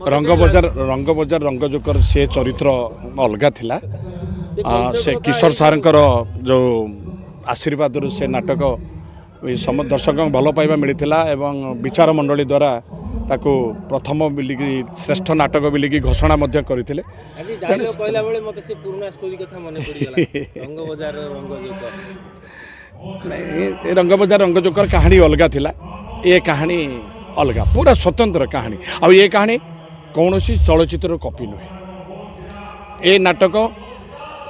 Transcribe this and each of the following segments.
रंगबजार रंगजोकर से चरित्र अलग थिला से किशोर सार जो आशीर्वाद से नाटक दर्शक भल पाइबा मिलता एवं विचार मंडली द्वारा ताकू प्रथम बिलिकी श्रेष्ठ नाटक बिलिकी घोषणा करते रंगबजार रंगजोकर कहानी अलग थिला ये कहानी अलग पूरा स्वतंत्र कहानी आ ये कहानी कौन सी चलचित्र कॉपी नुहे ये नाटक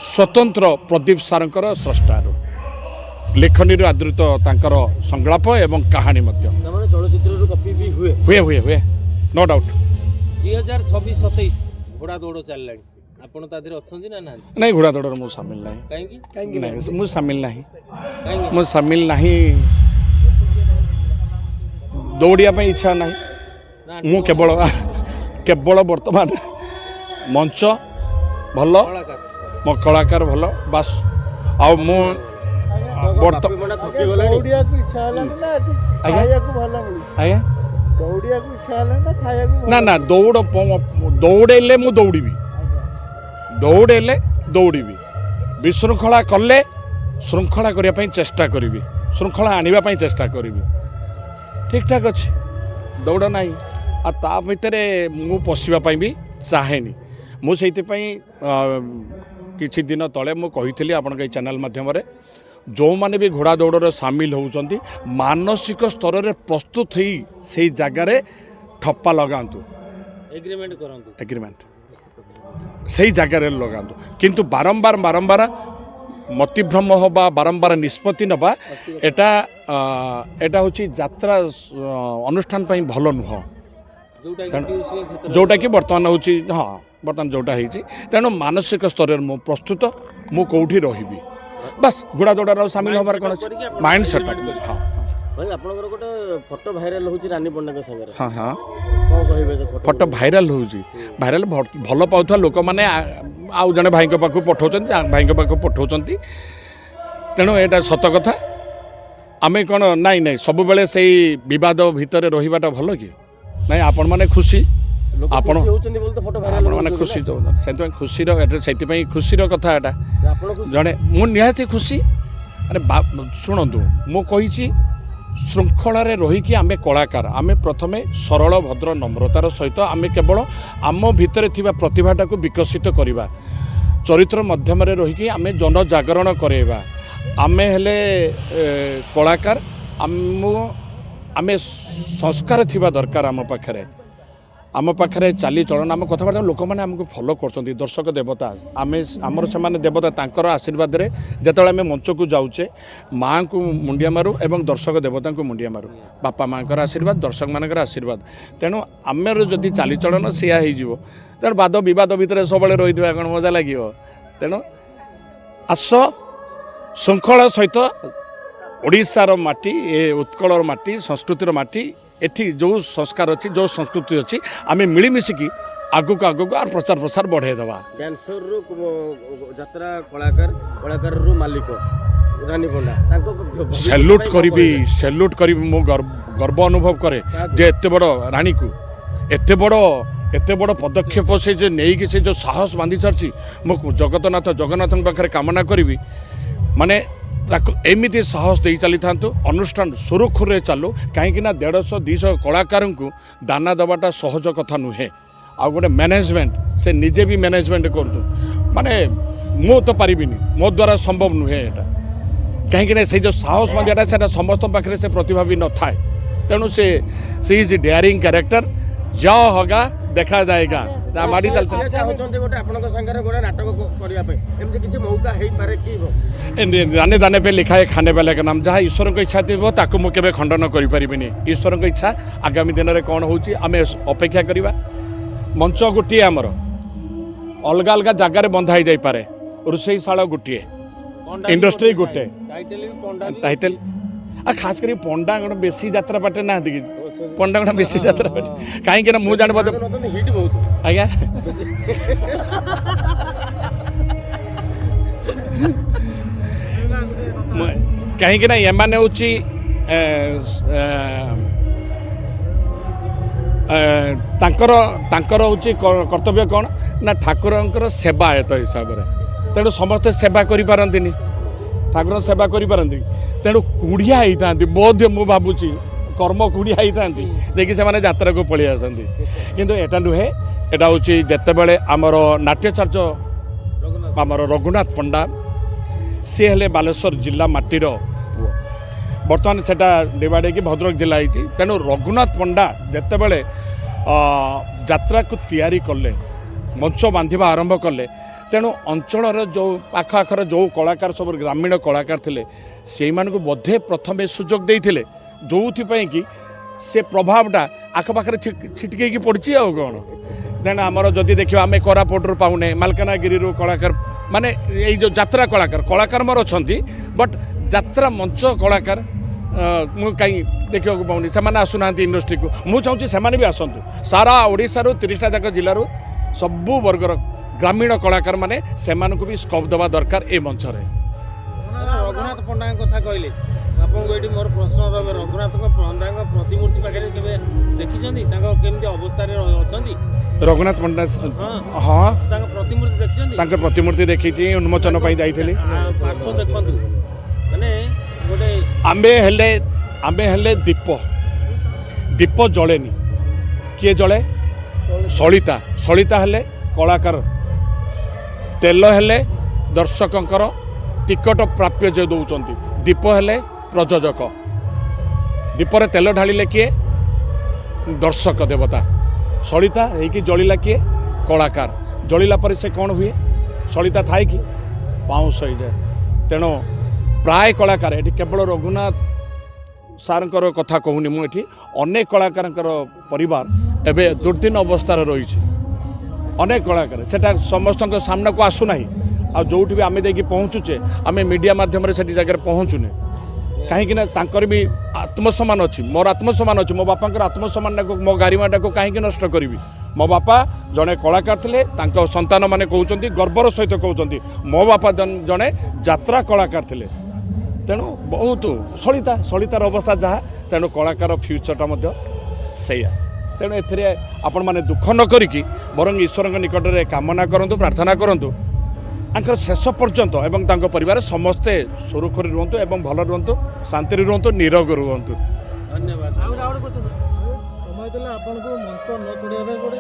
स्वतंत्र प्रदीप सारंकर स्रष्टार लेखनी आदृत तांकर संलाप एवं कहानी चलचित्र कॉपी भी हुए हुए हुए हुए नो डाउट 2026-27 घोड़ा दौड़ चलला आपण तादरे अछंती ना नहीं घोड़ा दौड़ मु शामिल नहीं नहीं मु शामिल नहीं दौड़िया इच्छा नहीं मु केवल केवल वर्तमान मंच भल मो कलाकार भल बास आ मु ना ना दौड़ दौड़े मु दौड़ी विशृंखला कले श्रृंखला करने चेष्टा करी श्रृंखला आने चेष्टा करी ठीक ठाक अच्छे दौड़ ना आ भितर मु पशिवाई भी चाहेनी मुझे किछि दिन तले मु कही आपण चैनल माध्यम जो माने भी घोड़ा दौड़ सामिल होउचंती मानसिक स्तर रे प्रस्तुत ही से जगार ठप्पा लगातु एग्रीमेंट से जगार लगातु किंतु बारंबार बारंबार मतिभ्रम हवा बारंबार निष्पत्ति नवा एटा एटा होची यात्रा अनुष्ठान पई भलो नुह जोटा कि बर्तमान होची हाँ बर्तमान जोटा होती तेणु मानसिक स्तर मु प्रस्तुत मु कौटी रही बस घोड़ा दौड़ सामिल हबार कौन माइंड सेट हाँ भाई आपनकर गोटे फोटो भाइराल होची रानी पंडा के संगे हाँ हाँ को कहिबे जे फोटो भाइराल होची भाइराल भल पाउथा लोक माने आउ जने भाई के पाखु पठाउचंती भाई के पाखु पठाउचंती तेणु एटा सत कथा आमे कोन नाइ नाइ सब बेले सेही विवाद भितर रहिबाटा भलो कि नाइ आपण माने खुशी आपण होचंदी बोलते फोटो भाइराल माने खुशी तो सेति खुशी रो सेति पई खुशी रो कथा एटा आपण जने मु निहाती खुशी अरे शुणु मु कही श्रृंखलार रहीकि आमे कलाकार आमे प्रथमे सरल भद्र नम्रतार सहित आमे केवल आम भितर थिबा प्रतिभाटा को विकसित करिबा चरित्र मध्यम रहीकि आमे जन जागरण करेबा आमे हेले कलाकार आमे संस्कार थिबा दरकार आम पाखे चाली चलन आम कथबार्ता लोक मैंने आमको फॉलो कर दर्शक देवता आम आमर से देवता तांकर आशीर्वाद रे जिते आम मंच को जाऊे माँ को मुंडिया मारू एवं दर्शक देवता को मुंडिया मारू बापा माँ आशीर्वाद दर्शक मान आशीर्वाद तेणु आमर जदि चाली चलन सिया हो तेणु वाद बद भितर सब रही कौन मजा लगे तेणु आस श्रृंखला सहित ओडिशार माटी ए उत्कलर माटी संस्कृतिर माटी एठी जो संस्कार अच्छी जो संस्कृति अच्छी आम मिलमिशिकी आगु को आगु और प्रचार प्रसार बढ़े दवा डांसर यात्रा कलाकार मालिक रानी पंडा सैल्यूट करी मो गर्व अनुभव करे जे एते बड़ रानी को एते बड़ पदक्षेप से जे नहीं कि से जो साहस बांधी सारी मो जगन्नाथ पाखे कामना करी माने एमती साहस दे चली था अनुष्ठान सुरखुर चालू कहीं 150-200 कलाकार को दाना दबाटा सहज कथा नुहे आ गोटे मैनेजमेंट से निजे भी मैनेजमेंट कर माने मु तो पारिबिनी मो द्वारा संभव नुहे एटा कहीं से जो साहस बांधियाटा से समस्त पाखे से प्रतिभा भी न थाए तेणु से इज डेयरिंग कैरेक्टर जा होगा देखा जाएगा माड़ी चल दाने दाने पे लिखा है खाने वाले का नाम जहाँ ईश्वर को इच्छा थी ताकू मुझे खंडन करें ईश्वर को इच्छा आगामी दिन में कौन हो अपेक्षा करवा मंच गोटे आमर अलग अलग जगार बंधा ही जापे रोषेईशाला गोटे इंडस्ट्री गोटे टाइटल खास कर पंडा गोटे बेसी यात्रा पाटे ना पंडा गोटे बेसी यात्रा पाटे कहीं मुझे जान आज्ञा कहीं एमाने ତାଙ୍କର ତାଙ୍କର ହେଉଛି କର୍ତ୍ତବ୍ୟ କ'ଣ ନା ଠାକୁରଙ୍କର ସେବାୟତ ହିସାବରେ। ତେଣୁ ସମସ୍ତେ ସେବା କରିପାରନ୍ତିନି, ଠାକୁର ସେବା କରିପାରନ୍ତି। ତେଣୁ କୁଡ଼ିଆ ହେଇଥାନ୍ତି ବୋଧ ମୁଁ ଭାବୁଛି, କର୍ମ କୁଡ଼ିଆ ହେଇଥାନ୍ତି ଦେଇକି ସେମାନେ ଯାତ୍ରାକୁ ପଳେଇ ଆସନ୍ତି। କିନ୍ତୁ ଏଟା ନୁହେଁ, ଏଟା ହେଉଛି ଯେତେବେଳେ ଆମର ନାଟ୍ୟାଚାର୍ଯ୍ୟ ଆମର ରଘୁନାଥ ପଣ୍ଡା ସିଏ ହେଲେ ବାଲେଶ୍ୱର ଜିଲ୍ଲା ମାଟିର ପୁଅ, ବର୍ତ୍ତମାନ ସେଟା ଡିଭାଇଡ୍ ହେଇକି ଭଦ୍ରକ ଜିଲ୍ଲା ହେଇଛି। ତେଣୁ ରଘୁନାଥ ପଣ୍ଡା ଯେତେବେଳେ ଯାତ୍ରାକୁ ତିଆରି କଲେ, ମଞ୍ଚ ବାନ୍ଧିବା ଆରମ୍ଭ କଲେ, ତେଣୁ ଅଞ୍ଚଳର ଯେଉଁ ପାଖ ଆଖର ଯେଉଁ କଳାକାର ସବୁ ଗ୍ରାମୀଣ କଳାକାର ଥିଲେ ସେଇମାନଙ୍କୁ ବୋଧେ ପ୍ରଥମେ ସୁଯୋଗ ଦେଇଥିଲେ, ଯେଉଁଥିପାଇଁ କି ସେ ପ୍ରଭାବଟା ଆଖପାଖରେ ଛିଟିକେଇକି ପଡ଼ିଛି। ଆଉ କ'ଣ ତେଣୁ ଆମର ଯଦି ଦେଖିବା ଆମେ କୋରାପୁଟରୁ ପାଉନେ, ମାଲକାନଗିରିରୁ କଳାକାର ମାନେ ଏଇ ଯେଉଁ ଯାତ୍ରା କଳାକାର ମୋର ଅଛନ୍ତି, ବଟ୍ ଯାତ୍ରା ମଞ୍ଚ କଳାକାର ମୁଁ କାହିଁ ଦେଖିବାକୁ ପାଉନି। ସେମାନେ ଆସୁନାହାନ୍ତି ଇଣ୍ଡଷ୍ଟ୍ରିକୁ। ମୁଁ ଚାହୁଁଛି ସେମାନେ ବି ଆସନ୍ତୁ। ସାରା ଓଡ଼ିଶାରୁ 30ଟା ଯାକ ଜିଲ୍ଲାରୁ ସବୁ ବର୍ଗର ଗ୍ରାମୀଣ କଳାକାର ମାନେ ସେମାନଙ୍କୁ ବି ସ୍କୋପ୍ ଦେବା ଦରକାର ଏ ମଞ୍ଚରେ। ରଘୁନାଥ ପଣ୍ଡାଙ୍କ କଥା କହିଲେ, ଆପଣଙ୍କୁ ଏଇଠି ମୋର ପ୍ରଶ୍ନ ରହିବ, ରଘୁନାଥ ପଣ୍ଡାଙ୍କ ପ୍ରତିମୂର୍ତ୍ତି ପାଖରେ କେବେ ଦେଖିଛନ୍ତି? ତାଙ୍କ କେମିତି ଅବସ୍ଥାରେ ଅଛନ୍ତି? ରଘୁନାଥ ପଣ୍ଡା ହଁ, ତାଙ୍କ ପ୍ରତିମୂର୍ତ୍ତି ଦେଖିଛନ୍ତି? ତାଙ୍କ ପ୍ରତିମୂର୍ତ୍ତି ଦେଖିଛି, ଉନ୍ମୋଚନ ପାଇଁ ଯାଇଥିଲି। ପାର୍ଶ୍ୱ ଦେଖନ୍ତୁ, ମାନେ ଗୋଟେ ଆମେ ହେଲେ ଦୀପ ଜଳେନି। କିଏ ଜଳେ? ସଳିତା ହେଲେ କଳାକାର, ତେଲ ହେଲେ ଦର୍ଶକଙ୍କର ଟିକଟ ପ୍ରାପ୍ୟ ଯେ ଦେଉଛନ୍ତି, ଦୀପ ହେଲେ ପ୍ରଯୋଜକ। ଦୀପରେ ତେଲ ଢାଳିଲେ କିଏ? ଦର୍ଶକ ଦେବତା। ସଳିତା ହେଇକି ଜଳିଲା କିଏ? କଳାକାର। ଜଳିଲା ପରେ ସେ କ'ଣ ହୁଏ? ସଳିତା ଥାଏ କି ପାଉଁଶ ହେଇଯାଏ। ତେଣୁ ପ୍ରାୟ କଳାକାର ଏଠି କେବଳ ରଘୁନାଥ ସାର୍ଙ୍କର କଥା କହୁନି ମୁଁ, ଏଠି ଅନେକ କଳାକାରଙ୍କର ପରିବାର ଏବେ ଦୁର୍ଦ୍ଦିନ ଅବସ୍ଥାରେ ରହିଛି। ଅନେକ କଳାକାର ସେଟା ସମସ୍ତଙ୍କ ସାମ୍ନାକୁ ଆସୁନାହିଁ। ଆଉ ଯେଉଁଠି ବି ଆମେ ଯାଇକି ପହଞ୍ଚୁଛେ, ଆମେ ମିଡ଼ିଆ ମାଧ୍ୟମରେ ସେଠି ଜାଗାରେ ପହଞ୍ଚୁନେ, କାହିଁକି ନା ତାଙ୍କର ବି ଆତ୍ମସମ୍ମାନ ଅଛି, ମୋର ଆତ୍ମସମ୍ମାନ ଅଛି। ମୋ ବାପାଙ୍କର ଆତ୍ମସମ୍ମାନଟାକୁ, ମୋ ଗାରିମାଟାକୁ କାହିଁକି ନଷ୍ଟ କରିବି? ମୋ ବାପା ଜଣେ କଳାକାର ଥିଲେ, ତାଙ୍କ ସନ୍ତାନମାନେ କହୁଛନ୍ତି, ଗର୍ବର ସହିତ କହୁଛନ୍ତି ମୋ ବାପା ଜଣେ ଯାତ୍ରା କଳାକାର ଥିଲେ। ତେଣୁ ବହୁତ ସଳିତାର ଅବସ୍ଥା ଯାହା, ତେଣୁ କଳାକାର ଫ୍ୟୁଚରଟା ମଧ୍ୟ ସେଇଆ। ତେଣୁ ଏଥିରେ ଆପଣମାନେ ଦୁଃଖ ନ କରିକି ବରଂ ଈଶ୍ୱରଙ୍କ ନିକଟରେ କାମନା କରନ୍ତୁ, ପ୍ରାର୍ଥନା କରନ୍ତୁ ତାଙ୍କର ଶେଷ ପର୍ଯ୍ୟନ୍ତ ଏବଂ ତାଙ୍କ ପରିବାର ସମସ୍ତେ ସୁରୁଖୁରୁରେ ରୁହନ୍ତୁ ଏବଂ ଭଲ ରୁହନ୍ତୁ, ଶାନ୍ତିରେ ରୁହନ୍ତୁ, ନିରୋଗ ରୁହନ୍ତୁ। ଧନ୍ୟବାଦ। ସମୟ ଥିଲା ଆପଣଙ୍କୁ ମଞ୍ଚ ନ ଛୋଡ଼ିବା ପାଇଁ ଗୋଟେ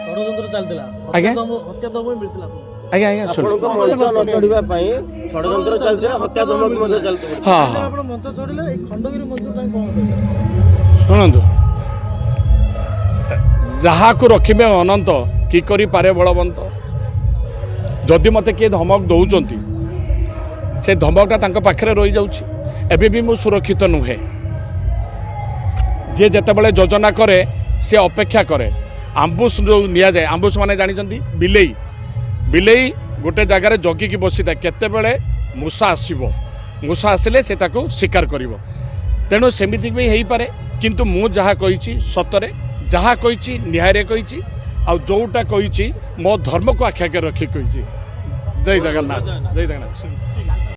ଷଡ଼ଯନ୍ତ୍ର ଚାଲିଥିଲା, ଆଜ୍ଞା ହତ୍ୟା ଦମନ ମିଳିଥିଲା। ଆଜ୍ଞା ଆପଣଙ୍କ ମଞ୍ଚ ନ ଚଢ଼ିବା ପାଇଁ ଷଡ଼ଯନ୍ତ୍ର ଚାଲିଥିଲା, ହତ୍ୟା ଧମକ ମଧ୍ୟ ଚାଲିଥିଲା। ହଁ ଆପଣ ମଞ୍ଚ ଛଡ଼ିଲେ, ଏଇ ଖଣ୍ଡଗିରି ମଞ୍ଚ ପାଇଁ କ'ଣ କହିଲେ? ଶୁଣନ୍ତୁ, ଯାହାକୁ ରଖିବେ ଅନନ୍ତ କି କରିପାରେ ବଳବନ୍ତ। ଯଦି ମୋତେ କିଏ ଧମକ ଦେଉଛନ୍ତି, ସେ ଧମକଟା ତାଙ୍କ ପାଖରେ ରହିଯାଉଛି। ଏବେ ବି ମୁଁ ସୁରକ୍ଷିତ ନୁହେଁ। ଯିଏ ଯେତେବେଳେ ଯୋଜନା କରେ ସେ ଅପେକ୍ଷା କରେ। ଆମ୍ବୁସ୍ ଯେଉଁ ନିଆଯାଏ, ଆମ୍ବୁସ୍ ମାନେ ଜାଣିଛନ୍ତି, ବିଲେଇ ଗୋଟେ ଜାଗାରେ ଜଗିକି ବସିଥାଏ, କେତେବେଳେ ମୂଷା ଆସିବ, ମୂଷା ଆସିଲେ ସେ ତାକୁ ଶିକାର କରିବ। ତେଣୁ ସେମିତି ବି ହେଇପାରେ, କିନ୍ତୁ ମୁଁ ଯାହା କହିଛି ସତରେ, ଯାହା କହିଛି ନ୍ୟାୟରେ କହିଛି, ଆଉ ଯେଉଁଟା କହିଛି ମୋ ଧର୍ମକୁ ଆଖି ଆଗରେ ରଖି କହିଛି। ଜୟ ଜଗନ୍ନାଥ, ଜୟ ଜଗନ୍ନାଥ।